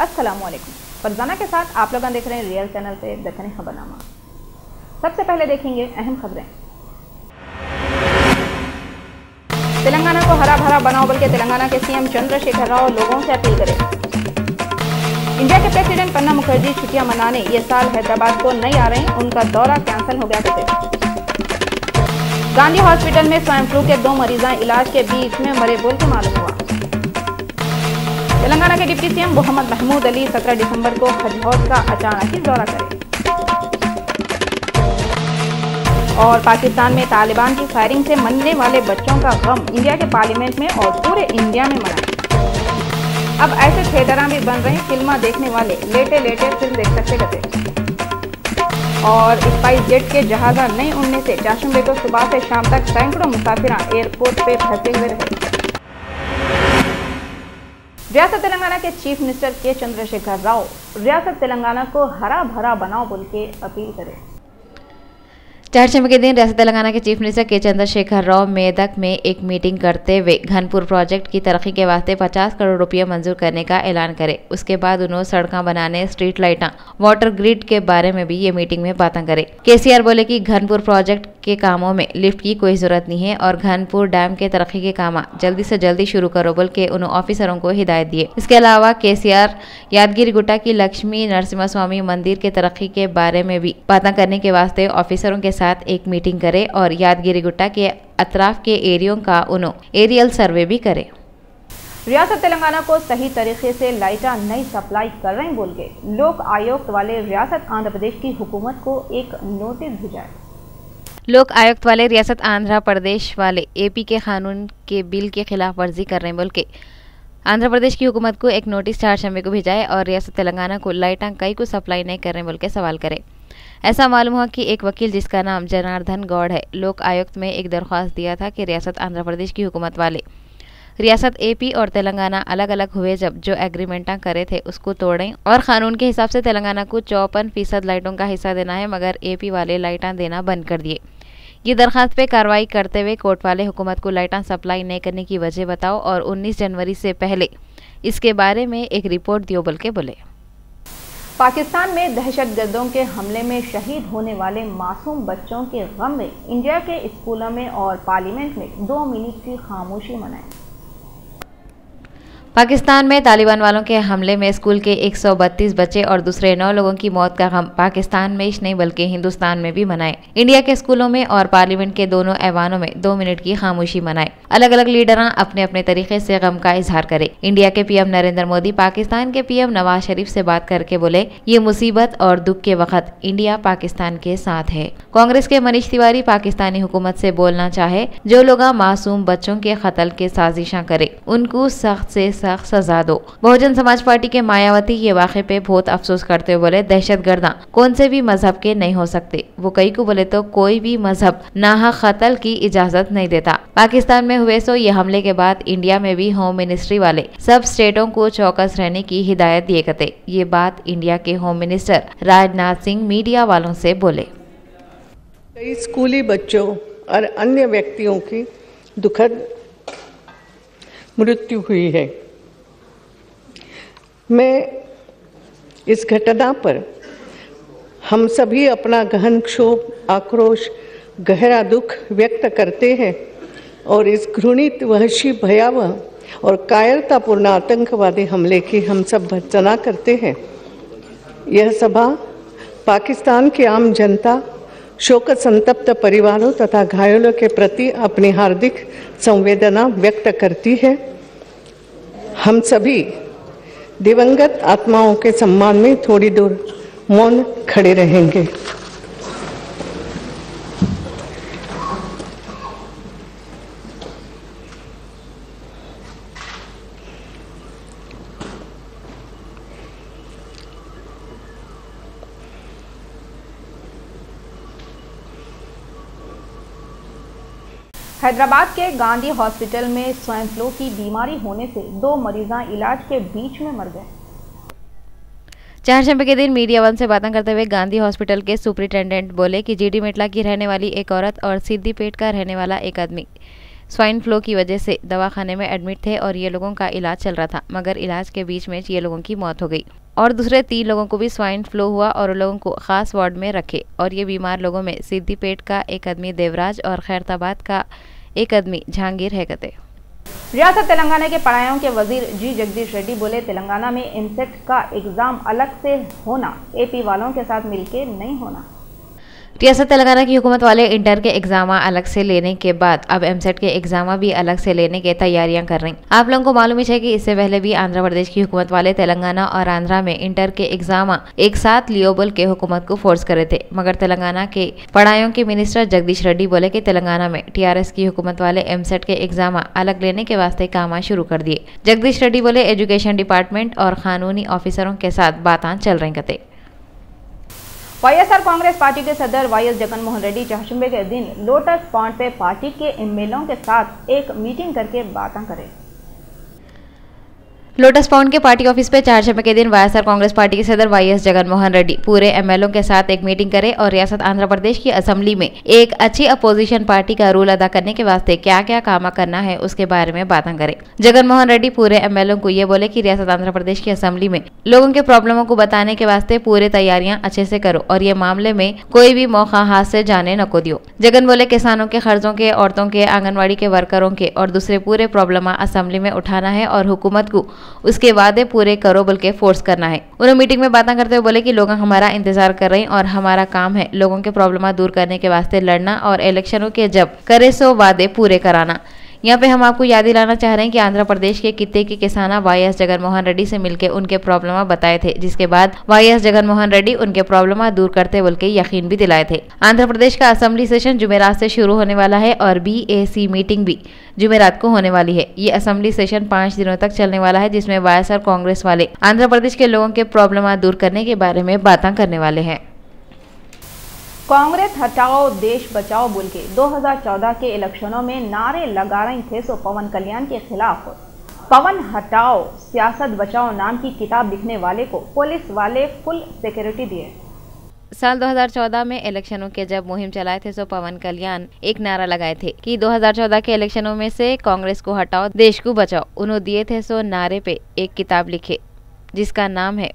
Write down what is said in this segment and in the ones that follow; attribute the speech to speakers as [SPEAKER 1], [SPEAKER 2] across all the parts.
[SPEAKER 1] अस्सलामुअलैकुम। फरजाना के साथ आप लोग देख रहे हैं रियल चैनल पे दक्कनी खबरनामा। सबसे पहले देखेंगे अहम खबरें। तेलंगाना को हरा भरा बनाओ बोल के तेलंगाना के सीएम चंद्रशेखर राव लोगों से अपील करें। इंडिया के प्रेसिडेंट प्रणब मुखर्जी छुट्टियां मनाने ये साल हैदराबाद को नहीं आ रहे हैं, उनका दौरा कैंसिल हो गया कहते। गांधी हॉस्पिटल में स्वाइन फ्लू के 2 मरीजा इलाज के बीच में मरे बोल के मालूम हुआ। तेलंगाना के डिप्टी सीएम मोहम्मद महमूद अली 17 दिसंबर को हज हाउस का अचानक ही दौरा करें। और पाकिस्तान में तालिबान की फायरिंग से मरने वाले बच्चों का गम इंडिया के पार्लियामेंट में और पूरे इंडिया में मनाएं। अब ऐसे थिएटर भी बन रहे हैं, फिल्म देखने वाले लेटे लेटे फिल्म देख सकते कहते। और स्पाइस जेट के जहाजा नहीं उड़ने से चाशुम्बे को सुबह से शाम तक सैकड़ों मुसाफिर एयरपोर्ट पे फंसे हुए रहे। रियासत तेलंगाना के चीफ मिनिस्टर के चंद्रशेखर राव रियासत तेलंगाना को हरा भरा बनाओ बोल के अपील करें।
[SPEAKER 2] चारशंबे के दिन रियासत तेलंगाना के चीफ मिनिस्टर के चंद्रशेखर राव मेदक में एक मीटिंग करते हुए घनपुर प्रोजेक्ट की तरक्की के वास्ते 50 करोड़ रुपये मंजूर करने का ऐलान करे। उसके बाद उन्होंने सड़कें बनाने, स्ट्रीट लाइटां, वाटर ग्रिड के बारे में भी ये मीटिंग में बातें करे। केसीआर बोले कि घनपुर प्रोजेक्ट के कामों में लिफ्ट की कोई जरूरत नहीं है और घनपुर डैम के तरक्की के काम जल्दी से जल्दी शुरू करो बोल के उन्होंने ऑफिसरों को हिदायत दिए। इसके अलावा केसीआर यादगिरी गुट्टा की लक्ष्मी नरसिम्हा स्वामी मंदिर के तरक्की के बारे में भी बातें करने के वास्ते ऑफिसरों के साथ एक मीटिंग करे और यादगिरी गुट्टा के अतराफ के एरियो का उन्होंने एरियल सर्वे भी करे।
[SPEAKER 1] रियासत तेलंगाना को सही तरीके से लाइटा नहीं सप्लाई कर रहे बोल के लोक आयुक्त वाले रियासत आंध्र प्रदेश की हुकूमत को एक नोटिस भेजा।
[SPEAKER 2] लोक आयुक्त वाले रियासत आंध्र प्रदेश वाले एपी के कानून के बिल के खिलाफ वर्जी कर रहे हैं बोल के आंध्र प्रदेश की हुकूमत को एक नोटिस चारशंबे को भेजा है और रियासत तेलंगाना को लाइटा कई को सप्लाई नहीं कर रहे बोल के सवाल करे। ऐसा मालूम हुआ कि एक वकील जिसका नाम जनार्दन गौड़ है, लोक आयुक्त में एक दरख्वास्त दिया था कि रियासत आंध्र प्रदेश की हुकूमत वाले रियासत एपी और तेलंगाना अलग अलग हुए जब जो एग्रीमेंटा करे थे उसको तोड़ें और कानून के हिसाब से तेलंगाना को 54% लाइटों का हिस्सा देना है, मगर एपी वाले लाइटां देना बंद कर दिए। ये दरखास्त पे कार्रवाई करते हुए कोर्ट वाले हुकूमत को लाइटां सप्लाई नहीं करने की वजह बताओ और 19 जनवरी से पहले इसके बारे में एक रिपोर्ट दियो बोल के बोले।
[SPEAKER 1] पाकिस्तान में दहशतगर्दों के हमले में शहीद होने वाले मासूम बच्चों के गम में इंडिया के स्कूलों में और पार्लियामेंट में 2 मिनट की खामोशी मनाएं।
[SPEAKER 2] पाकिस्तान में तालिबान वालों के हमले में स्कूल के 132 बच्चे और दूसरे 9 लोगों की मौत का गम पाकिस्तान में ही नहीं बल्कि हिंदुस्तान में भी मनाए। इंडिया के स्कूलों में और पार्लियामेंट के दोनों ऐवानों में 2 मिनट की खामोशी मनाए। अलग अलग लीडर अपने अपने तरीके से गम का इजहार करे। इंडिया के पीएम नरेंद्र मोदी पाकिस्तान के पीएम नवाज शरीफ से बात करके बोले, ये मुसीबत और दुख के वक्त इंडिया पाकिस्तान के साथ है। कांग्रेस के मनीष तिवारी पाकिस्तानी हुकूमत से बोलना चाहे, जो लोग मासूम बच्चों के कत्ल के साजिशा करे उनको सख्त से सख्त सजा दो। बहुजन समाज पार्टी के मायावती ये वाक़े पे बहुत अफसोस करते हुए बोले, दहशतगर्दा कौन से भी मजहब के नहीं हो सकते। वो कई को बोले तो कोई भी मजहब नाहक कत्ल की इजाजत नहीं देता। पाकिस्तान में हुए सो ये हमले के बाद इंडिया में भी होम मिनिस्ट्री वाले सब स्टेटों को चौकस रहने की हिदायत दिए करते। ये बात इंडिया के home minister Rajnath Singh media वालों से बोले।
[SPEAKER 3] कई स्कूली बच्चों और अन्य व्यक्तियों की दुखद मृत्यु हुई है। मैं इस घटना पर हम सभी अपना गहन क्षोभ, आक्रोश, गहरा दुख व्यक्त करते हैं और इस घृणित, वहशी, भयावह और कायरतापूर्ण आतंकवादी हमले की हम सब भर्त्सना करते हैं। यह सभा पाकिस्तान की आम जनता, शोक संतप्त परिवारों तथा घायलों के प्रति अपनी हार्दिक संवेदना व्यक्त करती है। हम सभी दिवंगत आत्माओं के सम्मान में थोड़ी देर मौन खड़े रहेंगे।
[SPEAKER 1] हैदराबाद के गांधी हॉस्पिटल में स्वाइन फ्लू की बीमारी होने से 2 मरीजा इलाज के बीच में मर गए।
[SPEAKER 2] चारशंबे के दिन मीडिया वन से बातें करते हुए गांधी हॉस्पिटल के सुपरिटेंडेंट बोले कि जीडी मेटला की रहने वाली एक औरत और सिद्दीपेट का रहने वाला एक आदमी स्वाइन फ्लू की वजह से दवाखाने में एडमिट थे और ये लोगों का इलाज चल रहा था, मगर इलाज के बीच में ये लोगों की मौत हो गई और दूसरे 3 लोगों को भी स्वाइन फ्लू हुआ और लोगों को खास वार्ड में रखे। और ये बीमार लोगों में सिद्दीपेट का एक आदमी देवराज और खैरताबाद का एक आदमी जहांगीर है कते।
[SPEAKER 1] रियासत तेलंगाना के पढ़ाइयों के वजीर जी जगदीश रेड्डी बोले, तेलंगाना में एमसेट का एग्जाम अलग से होना, एपी वालों के साथ मिलके नहीं होना।
[SPEAKER 2] रियासत तेलंगाना की हुकूमत वाले इंटर के एग्जाम अलग से लेने के बाद अब एमसेट के एग्जाम भी अलग से लेने की तैयारियां कर रही। आप लोगों को मालूम है कि इससे पहले भी आंध्र प्रदेश की हुकूमत वाले तेलंगाना और आंध्रा में इंटर के एग्जाम एक साथ लियो बोल के हुकूमत को फोर्स करे थे, मगर तेलंगाना के पढ़ाइयों के मिनिस्टर जगदीश रेड्डी बोले कि तेलंगाना में टीआरएस की हुकूमत वाले एमसेट के एग्जाम अलग लेने के वास्ते काम शुरू कर दिए। जगदीश रेड्डी बोले, एजुकेशन डिपार्टमेंट और कानूनी ऑफिसरों के साथ बातें चल रही कते।
[SPEAKER 1] वाईएसआर कांग्रेस पार्टी के सदर वाईएस जगनमोहन रेड्डी चाशुंबे के दिन लोटस पॉइंट पे पार्टी के एमएलओं के साथ एक मीटिंग करके बातें करें।
[SPEAKER 2] लोटस पॉइंट के पार्टी ऑफिस पे चारशंबे के दिन वाईएसआर कांग्रेस पार्टी के सदर वाईएस जगनमोहन रेड्डी पूरे एमएलओ के साथ एक मीटिंग करे और रियासत आंध्र प्रदेश की असेंबली में एक अच्छी अपोजिशन पार्टी का रोल अदा करने के वास्ते क्या क्या काम करना है उसके बारे में बातें करे। जगनमोहन रेड्डी पूरे एमएलओ को ये बोले कि रियासत आंध्र प्रदेश की असेंबली में लोगों के प्रॉब्लमों को बताने के वास्ते पूरे तैयारियां अच्छे से करो और ये मामले में कोई भी मौका हाथ से जाने न को दियो। जगन बोले, किसानों के कर्जों के, औरतों के, आंगनबाड़ी के वर्करों के और दूसरे पूरे प्रॉब्लम असेंबली में उठाना है और हुकूमत को उसके वादे पूरे करो बोल के फोर्स करना है। उन्होंने मीटिंग में बातें करते हुए बोले कि लोग हमारा इंतजार कर रहे हैं और हमारा काम है लोगों के प्रॉब्लम दूर करने के वास्ते लड़ना और इलेक्शनों के जब करे सो वादे पूरे कराना। यहाँ पे हम आपको याद दिलाना चाह रहे हैं कि आंध्र प्रदेश के कितने के किसान वाईएस जगनमोहन रेड्डी से मिलकर उनके प्रॉब्लम बताए थे, जिसके बाद वाईएस जगनमोहन रेड्डी उनके प्रॉब्लम दूर करते बोल के यकीन भी दिलाए थे। आंध्र प्रदेश का असेंबली सेशन जुमेरात से शुरू होने वाला है और बीएसी मीटिंग भी जुमेरात को होने वाली है। ये असेंबली सेशन 5 दिनों तक चलने वाला है, जिसमें वाईएसआर कांग्रेस वाले आंध्र प्रदेश के लोगों के प्रॉब्लम दूर करने के बारे में बातें करने वाले हैं।
[SPEAKER 1] कांग्रेस हटाओ देश बचाओ बोल के 2014 के इलेक्शनों में नारे लगा रही थे सो पवन कल्याण के खिलाफ पवन हटाओ सियासत बचाओ नाम की किताब लिखने वाले को पुलिस वाले फुल सिक्योरिटी दिए।
[SPEAKER 2] साल 2014 में इलेक्शनों के जब मुहिम चलाए थे सो पवन कल्याण एक नारा लगाए थे कि 2014 के इलेक्शनों में से कांग्रेस को हटाओ देश को बचाओ। उन्होंने दिए थे सो नारे पे एक किताब लिखे जिसका नाम है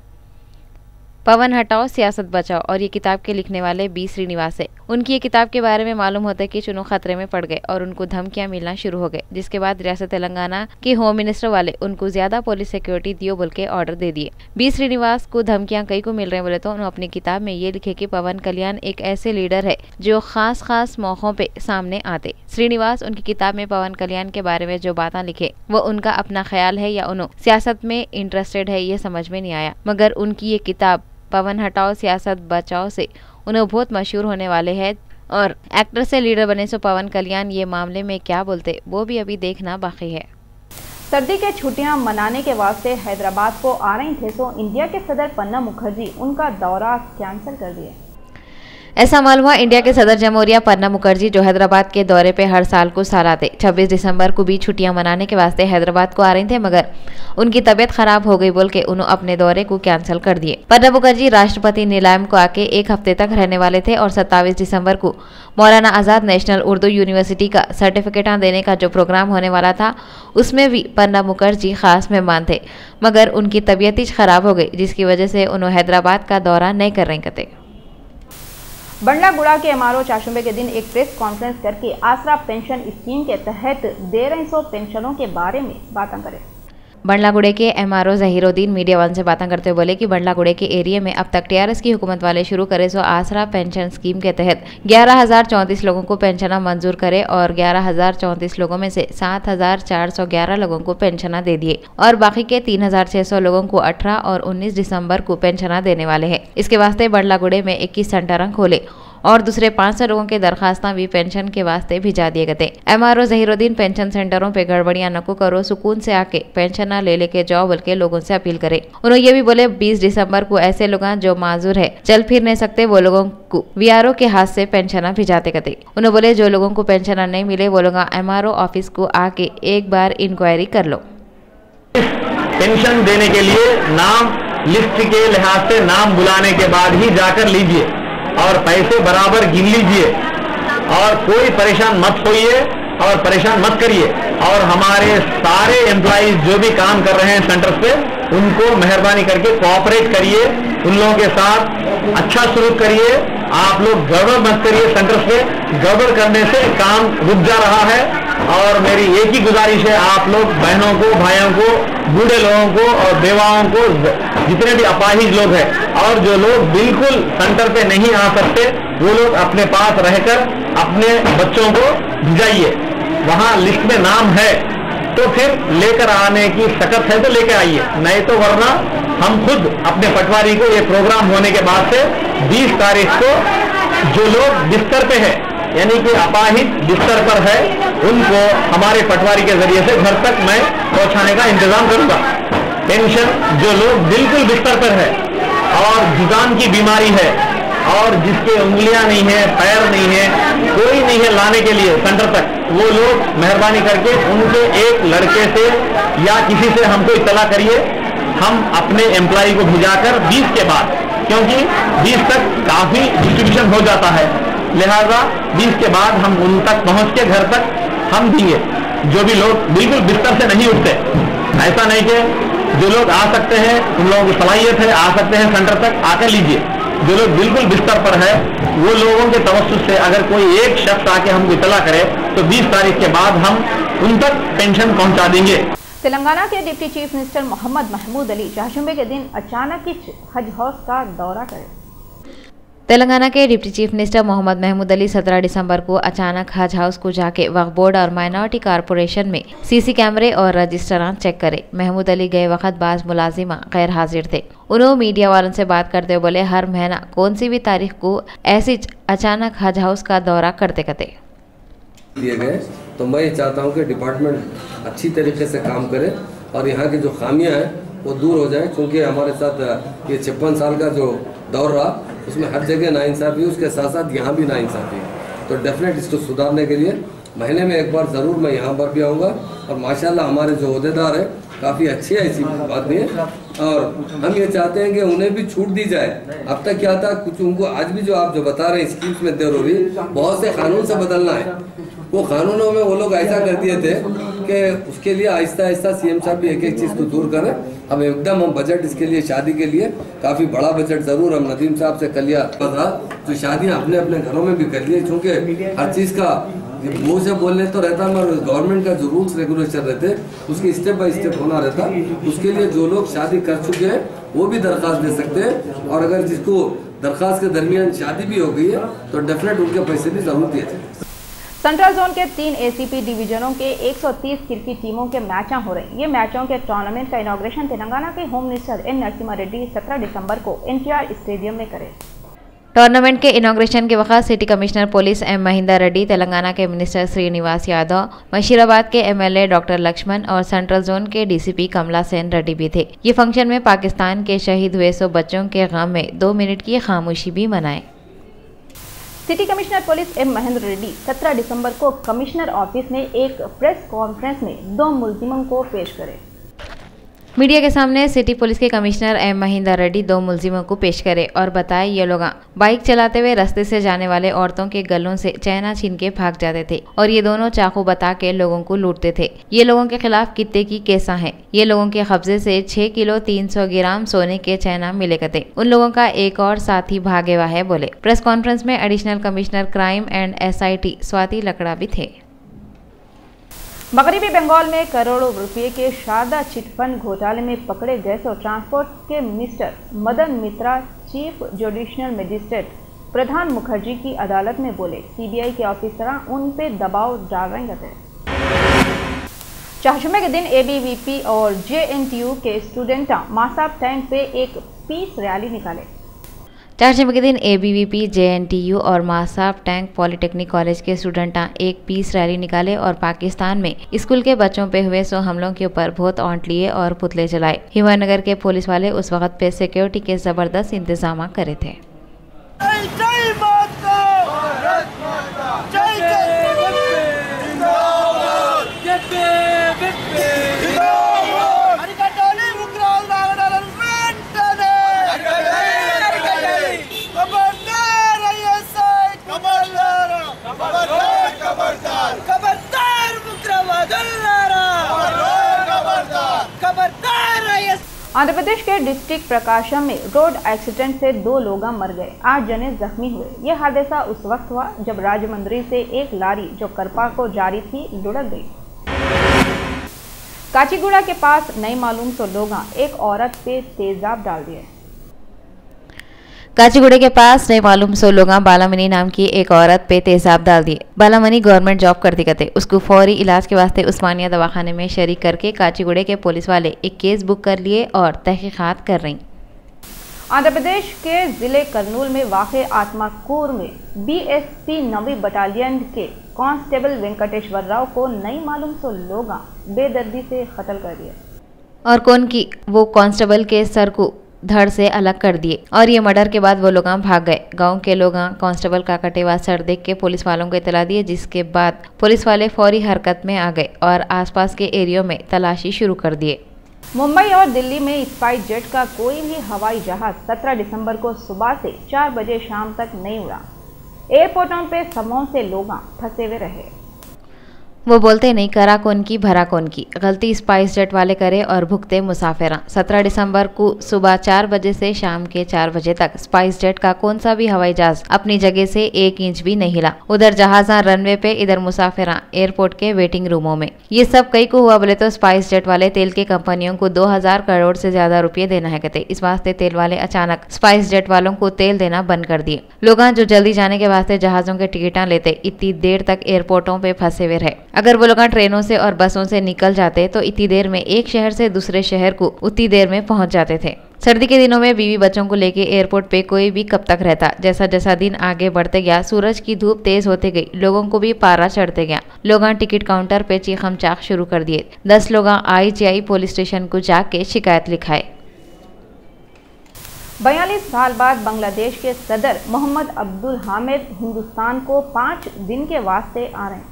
[SPEAKER 2] पवन हटाओ सियासत बचाओ और ये किताब के लिखने वाले बी श्रीनिवास है। उनकी ये किताब के बारे में मालूम होता है कि चुनाव खतरे में पड़ गए और उनको धमकियां मिलना शुरू हो गए, जिसके बाद रियासत तेलंगाना के होम मिनिस्टर वाले उनको ज्यादा पुलिस सिक्योरिटी दियो बोल के ऑर्डर दे दिए। बी श्रीनिवास को धमकियां कई को मिल रहे बोले तो उन्होंने अपनी किताब में ये लिखे कि पवन कल्याण एक ऐसे लीडर है जो खास मौकों पे सामने आते। श्रीनिवास उनकी किताब में पवन कल्याण के बारे में जो बातें लिखे वो उनका अपना ख्याल है या उन्होंने सियासत में इंटरेस्टेड है ये समझ में नहीं आया, मगर उनकी ये किताब पवन हटाओ सियासत बचाओ से उन्हें बहुत मशहूर होने वाले हैं और एक्टर से लीडर बने सो पवन कल्याण ये मामले में क्या बोलते वो भी अभी देखना बाकी है।
[SPEAKER 1] सर्दी के छुट्टियां मनाने के वास्ते हैदराबाद को आ रही थे सो इंडिया के सदर प्रणब मुखर्जी उनका दौरा कैंसिल कर दिए।
[SPEAKER 2] ऐसा मालूम हुआ इंडिया के सदर जमहूरिया प्रणब मुखर्जी जो हैदराबाद के दौरे पे हर साल को साल आते 26 दिसंबर को भी छुट्टियां मनाने के वास्ते हैदराबाद को आ रहे थे, मगर उनकी तबीयत खराब हो गई बोल के उन्होंने अपने दौरे को कैंसिल कर दिए। प्रणब मुखर्जी राष्ट्रपति नीलाम को आके 1 हफ्ते तक रहने वाले थे और 27 दिसंबर को मौलाना आजाद नेशनल उर्दू यूनिवर्सिटी का सर्टिफिकेट देने का जो प्रोग्राम होने वाला था उसमें भी प्रणब मुखर्जी खास मेहमान थे, मगर उनकी तबीयत ही खराब हो गई जिसकी वजह से उन्होंने हैदराबाद का दौरा नहीं कर रहे थे।
[SPEAKER 1] बंडलागुड़ा के एमआरओ चाशुंबे के दिन एक प्रेस कॉन्फ्रेंस करके आसरा पेंशन स्कीम के तहत 1300 पेंशनों के बारे में बातें करें।
[SPEAKER 2] बंडलागुड़े के एमआरओ जहीरुद्दीन मीडिया वन से बातें करते हुए बोले कि बंडलागुड़े के एरिया में अब तक टीआरएस की हुकूमत वाले शुरू करे सो आसरा पेंशन स्कीम के तहत 11,034 लोगों को पेंशन मंजूर करे और 11,034 लोगों में से 7,411 लोगों को पेंशन दे दिए और बाकी के 3,600 लोगों को 18 और 19 दिसंबर को पेंशन देने वाले हैं। इसके वास्ते बंडलागुड़े में 21 सेंटर खोले और दूसरे 500 लोगों के दरखास्तां भी पेंशन के वास्ते भिजा दिए गए। एमआरओ जहीरुद्दीन पेंशन सेंटरों पे गड़बड़ियां न को करो, सुकून से आके पेंशन न ले लेके जाओ बोल के लोगों से अपील करे। उन्होंने ये भी बोले 20 दिसंबर को ऐसे लोग जो माजूर है चल फिर नहीं सकते वो लोगों को वीआरओ के हाथ से पेंशन भिजाते गए। उन्होंने बोले जो लोगों को पेंशन नहीं मिले वो लोग एमआरओ ऑफिस को आके एक बार इंक्वायरी कर लो।
[SPEAKER 4] पेंशन देने के लिए नाम लिस्ट के लिहाज से नाम बुलाने के बाद ही जाकर लीजिए और पैसे बराबर गिन लीजिए और कोई परेशान मत होइए। और परेशान मत करिए। और हमारे सारे एम्प्लॉइज जो भी काम कर रहे हैं सेंटर्स पे, उनको मेहरबानी करके कोऑपरेट करिए, उन लोगों के साथ अच्छा सलूक करिए। आप लोग गड़बड़ मत करिए सेंटर्स पे, गड़बड़ करने से काम रुक जा रहा है। और मेरी एक ही गुजारिश है, आप लोग बहनों को, भाइयों को, बूढ़े लोगों को और बेवाओं को, जितने भी अपाहिज लोग हैं और जो लोग बिल्कुल सेंटर पे नहीं आ सकते, वो लोग अपने पास रहकर अपने बच्चों को भिजाइए। वहां लिस्ट में नाम है तो फिर लेकर आने की सकत है तो लेकर आइए, नहीं तो वरना हम खुद अपने पटवारी को, ये प्रोग्राम होने के बाद से 20 तारीख को जो लोग बिस्तर पे है, यानी कि अपाहिज बिस्तर पर है, उनको हमारे पटवारी के जरिए से घर तक मैं पहुंचाने का इंतजाम करूंगा। पेंशन जो लोग बिल्कुल बिस्तर पर है और जुकाम की बीमारी है और जिसके उंगलियां नहीं है, पैर नहीं है, कोई नहीं है लाने के लिए सेंटर तक, वो लोग मेहरबानी करके उनके एक लड़के से या किसी से हमको इत्तला करिए। हम अपने एम्प्लॉय को भिजाकर 20 के बाद, क्योंकि 20 तक काफी डिस्ट्रीब्यूशन हो जाता है, लिहाजा 20 के बाद हम उन तक पहुंच के घर तक हम देंगे। जो भी लोग बिल्कुल बिस्तर से नहीं उठते, ऐसा नहीं कि जो लोग आ सकते हैं, उन लोगों की सलाहियत है, आ सकते हैं सेंटर तक, आकर लीजिए। जो लोग बिल्कुल बिस्तर पर है, वो लोगों के तवज्जुह से अगर कोई एक शख्स आके हमको इत्तला करे तो 20 तारीख के बाद हम उन तक पेंशन पहुंचा देंगे।
[SPEAKER 1] तेलंगाना के deputy chief minister Mohammad Mahmood Ali चारशंबे के दिन अचानक ही हज हाउस का दौरा करें।
[SPEAKER 2] तेलंगाना के deputy chief minister Mohammad Mahmood Ali 17 दिसंबर को अचानक हज हाउस को जाके वक्फ बोर्ड और माइनॉरिटी कारपोरेशन में सीसी कैमरे और रजिस्टरान चेक करे। महमूद अली गए वक्त बाज मुलाजिमा गैर हाजिर थे। उन्होंने मीडिया वालों से बात करते हुए बोले, हर महीना कौन सी भी तारीख को ऐसी अचानक हज हाउस का दौरा करते
[SPEAKER 5] दिए गए। तो मैं ये चाहता हूँ कि डिपार्टमेंट अच्छी तरीके से काम करे और यहाँ की जो खामियाँ हैं वो दूर हो जाए, क्योंकि हमारे साथ ये 56 साल का जो दौर रहा उसमें हर जगह नाइंसाफ़ी, उसके साथ साथ यहाँ भी नाइंसाफ़ी। तो डेफिनेट इसको सुधारने के लिए महीने में एक बार ज़रूर मैं यहाँ पर भी आऊँगा। और माशाल्लाह हमारे जो अहदेदार हैं काफ़ी अच्छी है, ऐसी बात नहीं है। और हम ये चाहते हैं कि उन्हें भी छूट दी जाए। अब तक क्या था, कुछ उनको आज भी जो आप जो बता रहे हैं स्कीम्स में देर हो रही, बहुत से कानून से बदलना है। वो कानूनों में वो लोग ऐसा कर दिए थे कि उसके लिए आहिस्ता आहिस्ता सीएम साहब भी एक एक चीज़ को दूर करें। अब एकदम हम बजट इसके लिए, शादी के लिए काफ़ी बड़ा बजट ज़रूर हम नदीम साहब से कर लिया था, जो शादियाँ अपने अपने घरों में भी कर लिए, क्योंकि हर चीज़ का मुँह से बोलने तो रहता, मगर गवर्नमेंट का जो रूल्स रेगुलेशन रहते उसकी स्टेप बाय स्टेप होना रहता। उसके लिए जो लोग शादी कर चुके हैं वो भी दरख्वास्त दे सकते हैं, और अगर जिसको दरख्वास्त के दरमियान शादी भी हो गई है तो डेफिनेट उनके पैसे भी जरूर दिए जाए।
[SPEAKER 1] सेंट्रल जोन के 3 एसीपी डिवीजनों के 130 क्रिकेट टीमों के मैच हो रहे हैं। ये मैचों के टूर्नामेंट का इनॉग्रेशन तेलंगाना के home minister N Narasimha Reddy 17 दिसंबर को एनटीआर स्टेडियम में करें।
[SPEAKER 2] टूर्नामेंट के इनॉग्रेशन के वक्त city commissioner police M Mahender Reddy, Telangana के मिनिस्टर श्रीनिवास यादव, मशीराबाद के एमएलए डॉक्टर लक्ष्मण और सेंट्रल जोन के डीसीपी कमला सेन रेड्डी भी थे। ये फंक्शन में पाकिस्तान के शहीद हुए 100 बच्चों के गम में 2 मिनट की खामोशी भी मनाए।
[SPEAKER 1] City commissioner police M Mahender Reddy 17 दिसंबर को कमिश्नर ऑफिस में एक प्रेस कॉन्फ्रेंस में 2 मुलजिमों को पेश करे।
[SPEAKER 2] मीडिया के सामने सिटी पुलिस के कमिश्नर एम महिंदर रेड्डी 2 मुलजिमों को पेश करे और बताए ये लोग बाइक चलाते हुए रास्ते से जाने वाले औरतों के गलों से चैना छीन के भाग जाते थे और ये दोनों चाकू बता के लोगों को लूटते थे। ये लोगों के खिलाफ कितने की केसा है। ये लोगों के कब्जे से 6 किलो 300 ग्राम सोने के चैना मिले थे। उन लोगों का एक और साथी भागे हुआ है बोले। प्रेस कॉन्फ्रेंस में additional commissioner crime and SIT Swati Lakra भी थे।
[SPEAKER 1] मगरबी बंगाल में करोड़ों रुपए के शारदा चिटफंड घोटाले में पकड़े गए और ट्रांसपोर्ट के मिनिस्टर मदन मित्रा चीफ जुडिशियल मजिस्ट्रेट प्रधान मुखर्जी की अदालत में बोले सीबीआई के ऑफिसर उन पे दबाव डाल रहे थे। चारशंबे के दिन ABVP और JNTU के स्टूडेंट मासाब टैंक पे एक पीस रैली निकाले।
[SPEAKER 2] चारशंबे के दिन ABVP, JNTU और मासाब टैंक पॉलिटेक्निक कॉलेज के स्टूडेंट एक पीस रैली निकाले और पाकिस्तान में स्कूल के बच्चों पे हुए 100 हमलों के ऊपर बहुत औंट लिए और पुतले जलाए। हिमायतनगर के पुलिस वाले उस वक्त पे सिक्योरिटी के जबरदस्त इंतजाम करे थे।
[SPEAKER 6] खबरदार
[SPEAKER 1] आंध्र प्रदेश के डिस्ट्रिक्ट प्रकाशम में रोड एक्सीडेंट से 2 लोग मर गए, 8 जने जख्मी हुए। यह हादसा उस वक्त हुआ जब राजमंड्री से एक लारी जो करपा को जा रही थी लुढ़क गई। काचीगुड़ा के पास नहीं मालूम तो लोग एक औरत पे तेजाब डाल दिए।
[SPEAKER 2] काचीगुड़े के पास नहीं मालूम सो लोग बालामणि नाम की एक औरत पे तेजाब डाल दिए। बालामणि गवर्नमेंट जॉब करती करते उसको फौरी इलाज के वास्ते उस्मानिया दवाखाने में शरीक करके काचीगुड़े के पुलिस वाले एक केस बुक कर लिए और तहकीकात कर रही।
[SPEAKER 1] आंध्र प्रदेश के जिले कर्नूल में वाक़े आत्माकूर में BSP 9वीं बटालियन के कांस्टेबल वेंकटेश्वर राव को नहीं मालूम तो लोग बेदर्दी से कत्ल कर दिए
[SPEAKER 2] और कौन की वो कांस्टेबल के सर को धड़ से अलग कर दिए और ये मर्डर के बाद वो लोग भाग गए। गांव के लोग कांस्टेबल का कटेवा सर देख के पुलिस वालों को इतला दिए, जिसके बाद पुलिस वाले फौरी हरकत में आ गए और आसपास के एरियो में तलाशी शुरू कर दिए।
[SPEAKER 1] मुंबई और दिल्ली में स्पाइस जेट का कोई भी हवाई जहाज 17 दिसंबर को सुबह से 4 बजे शाम तक नहीं उड़ा। एयरपोर्टों पे समूह से लोग फंसे हुए रहे।
[SPEAKER 2] वो बोलते नहीं करा कौन की भरा कौन की, गलती स्पाइस जेट वाले करे और भुगते मुसाफिर। 17 दिसंबर को सुबह 4 बजे से शाम के 4 बजे तक स्पाइस जेट का कौन सा भी हवाई जहाज अपनी जगह से 1 इंच भी नहीं हिला। उधर जहाजा रनवे पे, इधर मुसाफिर एयरपोर्ट के वेटिंग रूमों में। ये सब कई को हुआ बोले तो स्पाइस जेट वाले तेल के कंपनियों को 2000 करोड़ से ज्यादा रुपये देना है कहते। इस वास्ते तेल वाले अचानक स्पाइस जेट वालों को तेल देना बंद कर दिए। लोग जो जल्दी जाने के वास्ते जहाजों के टिकटा लेते इतनी देर तक एयरपोर्टों पे फंसे हुए रहे। अगर वो लोग ट्रेनों से और बसों से निकल जाते तो इतनी देर में एक शहर से दूसरे शहर को उतनी देर में पहुंच जाते थे। सर्दी के दिनों में बीवी बच्चों को लेके एयरपोर्ट पे कोई भी कब तक रहता। जैसा जैसा दिन आगे बढ़ते गया सूरज की धूप तेज होते गई, लोगों को भी पारा चढ़ते गया। लोग टिकट काउंटर पे चीखम चाक शुरू कर दिए। 10 लोग IGI पुलिस स्टेशन को जाके शिकायत लिखाए।
[SPEAKER 1] 42 साल बाद बांग्लादेश के सदर मोहम्मद अब्दुल हामिद हिंदुस्तान को 5 दिन के वास्ते आ रहे हैं।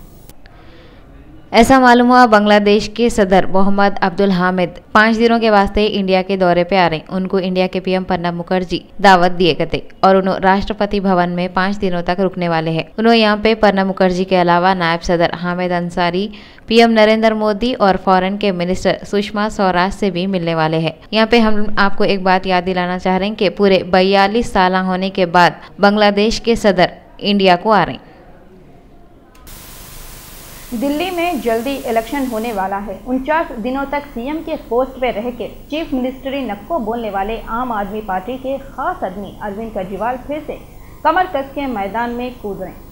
[SPEAKER 2] ऐसा मालूम हुआ बांग्लादेश के सदर मोहम्मद अब्दुल हामिद 5 दिनों के वास्ते इंडिया के दौरे पे आ रहे। उनको इंडिया के PM प्रणब मुखर्जी दावत दिए गए और उन्होंने राष्ट्रपति भवन में 5 दिनों तक रुकने वाले हैं। उन्होंने यहाँ पे प्रणब मुखर्जी के अलावा नायब सदर हामिद अंसारी, PM नरेंद्र मोदी और फॉरेन के मिनिस्टर सुषमा स्वराज से भी मिलने वाले हैं। यहाँ पे हम आपको एक बात याद दिलाना चाह रहे हैं कि पूरे 42 साल होने के बाद बांग्लादेश के सदर इंडिया को आ रहे हैं।
[SPEAKER 1] दिल्ली में जल्दी इलेक्शन होने वाला है। 49 दिनों तक CM के पोस्ट पे रह के चीफ मिनिस्टरी नक्को बोलने वाले आम आदमी पार्टी के खास आदमी अरविंद केजरीवाल फिर से कमर कस के मैदान में कूद रहे हैं।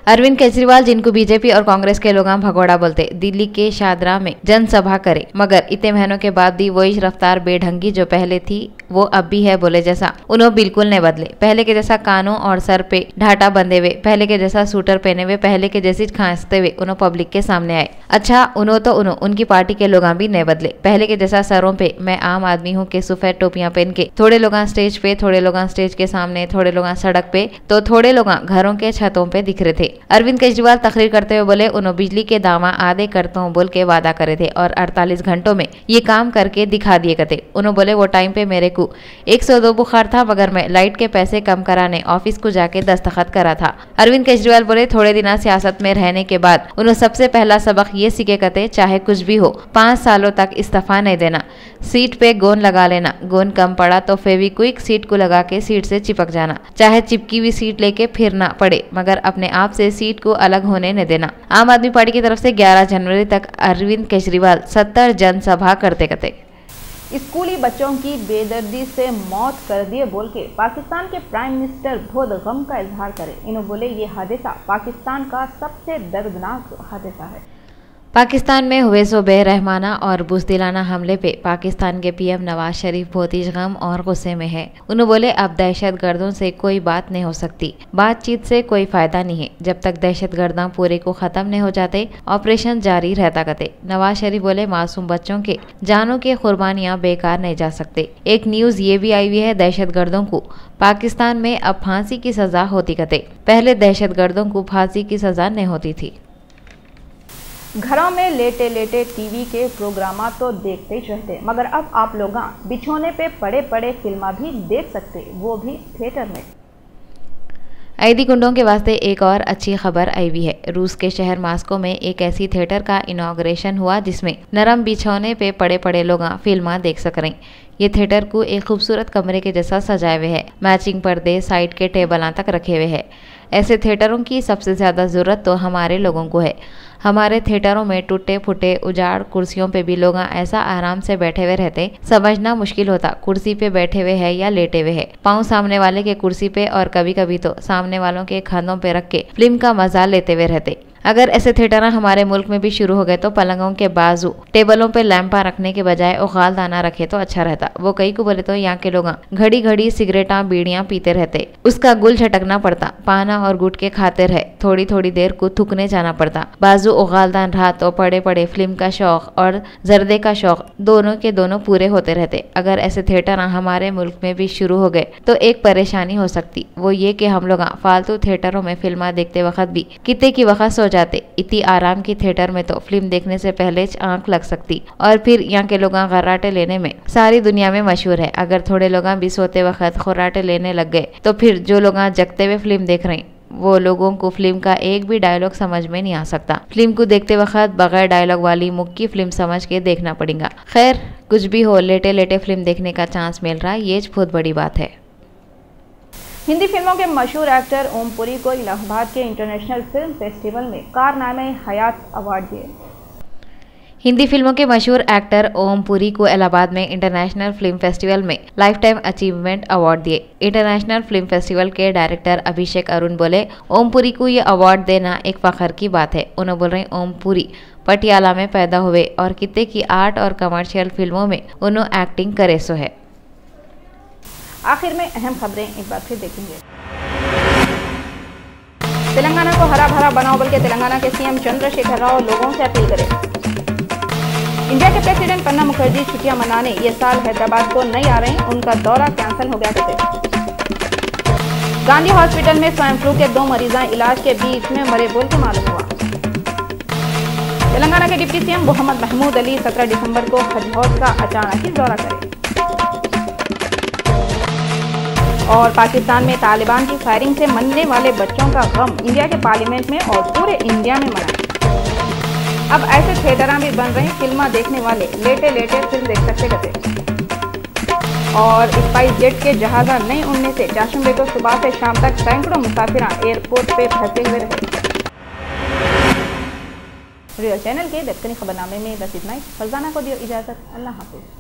[SPEAKER 2] अरविंद केजरीवाल, जिनको बीजेपी और कांग्रेस के लोग भगोड़ा बोलते, दिल्ली के शादरा में जनसभा करे, मगर इतने महीनों के बाद भी वही रफ्तार बेढंगी जो पहले थी वो अब भी है बोले जैसा। उन्होंने बिल्कुल नहीं बदले। पहले के जैसा कानों और सर पे ढाटा बंधे हुए, पहले के जैसा सूटर पहने हुए, पहले के जैसी खांसते हुए उन्होंने पब्लिक के सामने आए। अच्छा, उनकी पार्टी के लोग भी नहीं बदले। पहले के जैसा सरों पे मैं आम आदमी हूँ के सफेद टोपियां पहन के, थोड़े लोग स्टेज पे, थोड़े लोग स्टेज के सामने, थोड़े लोग सड़क पे, तो थोड़े लोग घरों के छतों पे दिख रहे थे। अरविंद केजरीवाल तकरीर करते हुए बोले उन्होंने बिजली के दावा आधे करता हूँ बोल के वादा करे थे और 48 घंटों में ये काम करके दिखा दिए करते। उन्होंने बोले वो टाइम पे मेरे को 102 बुखार था, मगर मैं लाइट के पैसे कम कराने ऑफिस को जाके दस्तखत करा था। अरविंद केजरीवाल बोले थोड़े दिन सियासत में रहने के बाद उन्होंने सबसे पहला सबक ये सीखे कहते, चाहे कुछ भी हो 5 सालों तक इस्तीफा नहीं देना, सीट पे गोंद लगा लेना, गोंद कम पड़ा तो फेविक्विक सीट को लगा के सीट से चिपक जाना, चाहे चिपकी हुई सीट लेके फिरना पड़े मगर अपने आप से सीट को अलग होने न देना। आम आदमी पार्टी की तरफ से 11 जनवरी तक अरविंद केजरीवाल 70 जनसभा करते करते
[SPEAKER 1] स्कूली बच्चों की बेदर्दी से मौत कर दिए बोल के पाकिस्तान के प्राइम मिनिस्टर बहुत गम का इजहार करे। इन्होंने बोले ये हादसा पाकिस्तान का सबसे दर्दनाक हादसा है।
[SPEAKER 2] पाकिस्तान में हुए सो बेरहमाना और बुज़दिलाना हमले पे पाकिस्तान के PM नवाज शरीफ बहुत ही गम और गुस्से में है। उन्होंने बोले अब दहशतगर्दों से कोई बात नहीं हो सकती, बातचीत से कोई फायदा नहीं है। जब तक दहशतगर्दा पूरे को ख़त्म नहीं हो जाते ऑपरेशन जारी रहता करते। नवाज शरीफ बोले मासूम बच्चों के जानों की कुर्बानियाँ बेकार नहीं जा सकते। एक न्यूज़ ये भी आई हुई है दहशतगर्दों को पाकिस्तान में अब फांसी की सज़ा होती करते, पहले दहशतगर्दों को फांसी की सज़ा नहीं होती थी।
[SPEAKER 1] घरों में लेटे लेटे टीवी के प्रोग्राम तो देखते ही रहते, मगर अब आप लोग बिछोने पे पड़े पड़े फिल्म भी देख सकते, वो भी थिएटर में।
[SPEAKER 2] कैदी गुंडों के वास्ते एक और अच्छी खबर आई हुई है। रूस के शहर मॉस्को में एक ऐसी थिएटर का इनॉग्रेशन हुआ जिसमें नरम बिछौने पे पड़े पड़े लोग फिल्म देख सक रहे। ये थिएटर को एक खूबसूरत कमरे के जैसा सजाए हुए है। मैचिंग पर्दे साइड के टेबल तक रखे हुए हैं। ऐसे थिएटरों की सबसे ज़्यादा ज़रूरत तो हमारे लोगों को है। हमारे थिएटरों में टूटे फूटे उजाड़ कुर्सियों पे भी लोग ऐसा आराम से बैठे हुए रहते, समझना मुश्किल होता कुर्सी पे बैठे हुए है या लेटे हुए है। पाँव सामने वाले के कुर्सी पे और कभी कभी तो सामने वालों के खानों पे रख के फिल्म का मजा लेते हुए रहते। अगर ऐसे थिएटर हमारे मुल्क में भी शुरू हो गए तो पलंगों के बाजू टेबलों पे लैंपा रखने के बजाय उगालदाना रखे तो अच्छा रहता। वो कई को बोले तो यहाँ के लोग घड़ी घड़ी सिगरेटा बीड़ियां पीते रहते, उसका गुल झटकना पड़ता, पाना और गुटके खाते रहे, थोड़ी थोड़ी देर को थूकने जाना पड़ता। बाजू उगालदान रहा तो पड़े पड़े फिल्म का शौक और जर्दे का शौक दोनों के दोनों पूरे होते रहते। अगर ऐसे थिएटर हमारे मुल्क में भी शुरू हो गए तो एक परेशानी हो सकती, वो ये कि हम लोग फालतू थिएटरों में फिल्म देखते वक्त भी कितने की वक्त सो जाते। इतनी आराम की थिएटर में तो फिल्म देखने से पहले आंख लग सकती और फिर यहाँ के लोग खर्राटे लेने में सारी दुनिया में मशहूर है। अगर थोड़े लोग भी सोते वक्त खर्राटे लेने लग गए तो फिर जो लोग जगते हुए फिल्म देख रहे हैं वो लोगों को फिल्म का एक भी डायलॉग समझ में नहीं आ सकता। फिल्म को देखते वक्त बगैर डायलॉग वाली मुक्की फिल्म समझ के देखना पड़ेगा। खैर कुछ भी हो, लेटे लेटे फिल्म देखने का चांस मिल रहा है, ये बहुत बड़ी बात है।
[SPEAKER 1] हिंदी फिल्मों के मशहूर एक्टर ओम पुरी को इलाहाबाद के इंटरनेशनल फिल्म फेस्टिवल में कारनामे हयात अवार्ड दिए।
[SPEAKER 2] हिंदी फिल्मों के मशहूर एक्टर ओम पुरी को इलाहाबाद में इंटरनेशनल फिल्म फेस्टिवल में लाइफ टाइम अचीवमेंट अवार्ड दिए। इंटरनेशनल फिल्म फेस्टिवल के डायरेक्टर अभिषेक अरुण बोले, ओम पुरी को ये अवार्ड देना एक फख्र की बात है। उन्होंने बोल रहे ओम पुरी पटियाला में पैदा हुए और कितने की आर्ट और कमर्शियल फिल्मों में उन्होंने एक्टिंग करे सो है।
[SPEAKER 1] आखिर में अहम खबरें एक बार फिर देखेंगे। तेलंगाना को हरा भरा बनाओ, बल्कि तेलंगाना के सीएम चंद्रशेखर राव लोगों से अपील करें। इंडिया के प्रेसिडेंट प्रणब मुखर्जी छुट्टियां मनाने ये साल हैदराबाद को नहीं आ रहे, उनका दौरा कैंसिल हो गया कहते। गांधी हॉस्पिटल में स्वाइन फ्लू के 2 मरीजा इलाज के बीच में मरे बोल के मालूम हुआ। तेलंगाना के डिप्टी सीएम मोहम्मद महमूद अली 17 दिसंबर को हज हाउस का अचानक ही दौरा करें। और पाकिस्तान में तालिबान की फायरिंग से मरने वाले बच्चों का गम इंडिया के पार्लियामेंट में और पूरे इंडिया में मनाए। अब ऐसे थिएटर भी बन रहे हैं, फिल्म देखने वाले लेटे लेटे फिल्म देख सकते कहते। और स्पाइस जेट के जहाज़ नहीं उड़ने से चाशुम्बे को सुबह से शाम तक सैकड़ों मुसाफिर एयरपोर्ट पे फंसे हुए रहे। रियल चैनल के दक्कनी खबरनामे में बस इतना ही। फरजाना को दियो इजाजत। अल्लाह हाफिज।